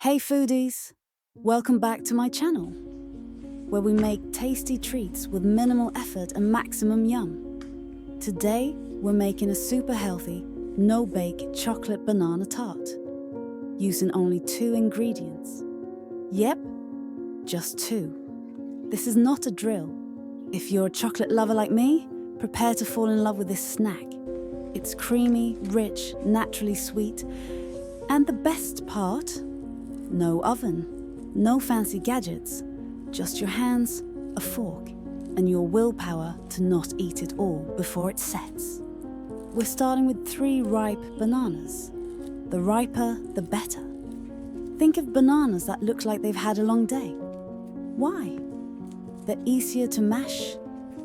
Hey foodies! Welcome back to my channel, where we make tasty treats with minimal effort and maximum yum. Today, we're making a super healthy, no-bake chocolate banana tart, using only 2 ingredients. Yep, just 2. This is not a drill. If you're a chocolate lover like me, prepare to fall in love with this snack. It's creamy, rich, naturally sweet, and the best part, no oven, no fancy gadgets, just your hands, a fork, and your willpower to not eat it all before it sets. We're starting with 3 ripe bananas. The riper, the better. Think of bananas that look like they've had a long day. Why? They're easier to mash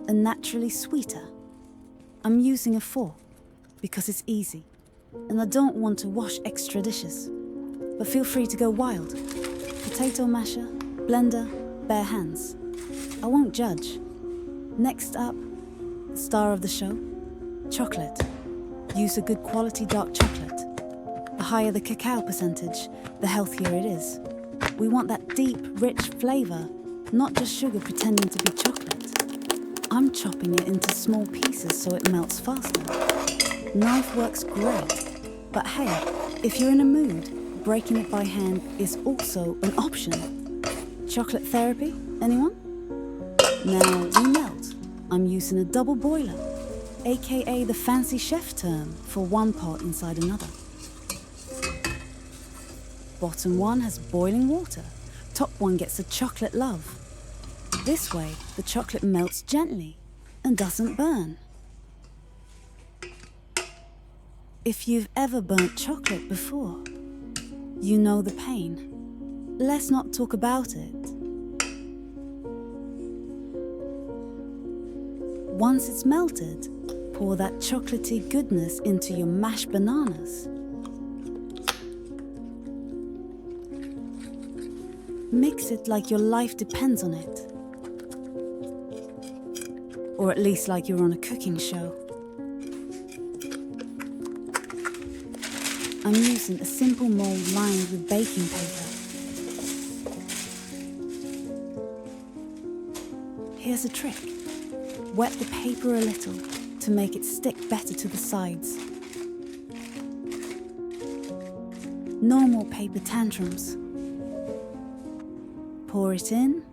and naturally sweeter. I'm using a fork because it's easy, and I don't want to wash extra dishes. But feel free to go wild. Potato masher, blender, bare hands. I won't judge. Next up, the star of the show, chocolate. Use a good quality dark chocolate. The higher the cacao percentage, the healthier it is. We want that deep, rich flavor, not just sugar pretending to be chocolate. I'm chopping it into small pieces so it melts faster. Knife works great, but hey, if you're in a mood, breaking it by hand is also an option. Chocolate therapy, anyone? Now, demelt. I'm using a double boiler, aka the fancy chef term for one pot inside another. Bottom one has boiling water. Top one gets a chocolate love. This way, the chocolate melts gently and doesn't burn. If you've ever burnt chocolate before, you know the pain. Let's not talk about it. Once it's melted, pour that chocolatey goodness into your mashed bananas. Mix it like your life depends on it. Or at least like you're on a cooking show. I'm using a simple mold lined with baking paper. Here's a trick. Wet the paper a little to make it stick better to the sides. No more paper tantrums. Pour it in.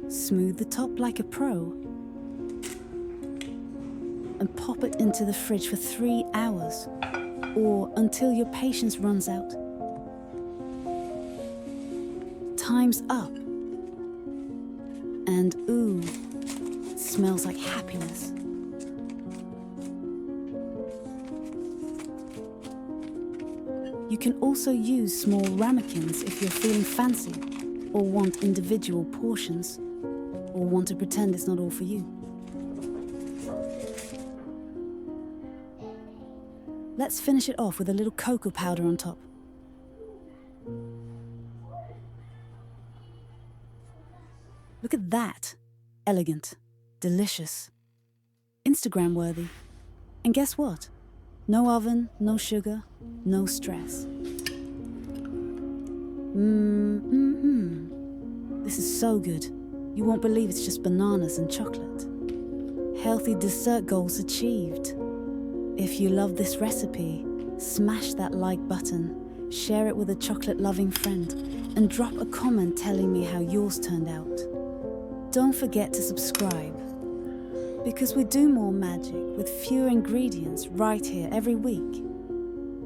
Smooth the top like a pro. And pop it into the fridge for 3 hours, or until your patience runs out. Time's up. And ooh, it smells like happiness. You can also use small ramekins if you're feeling fancy, or want individual portions, or want to pretend it's not all for you. Let's finish it off with a little cocoa powder on top. Look at that. Elegant, delicious, Instagram worthy. And guess what? No oven, no sugar, no stress. This is so good. You won't believe it's just bananas and chocolate. Healthy dessert goals achieved. If you love this recipe, smash that like button, share it with a chocolate-loving friend, and drop a comment telling me how yours turned out. Don't forget to subscribe, because we do more magic with fewer ingredients right here every week.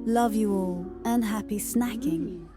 Love you all, and happy snacking.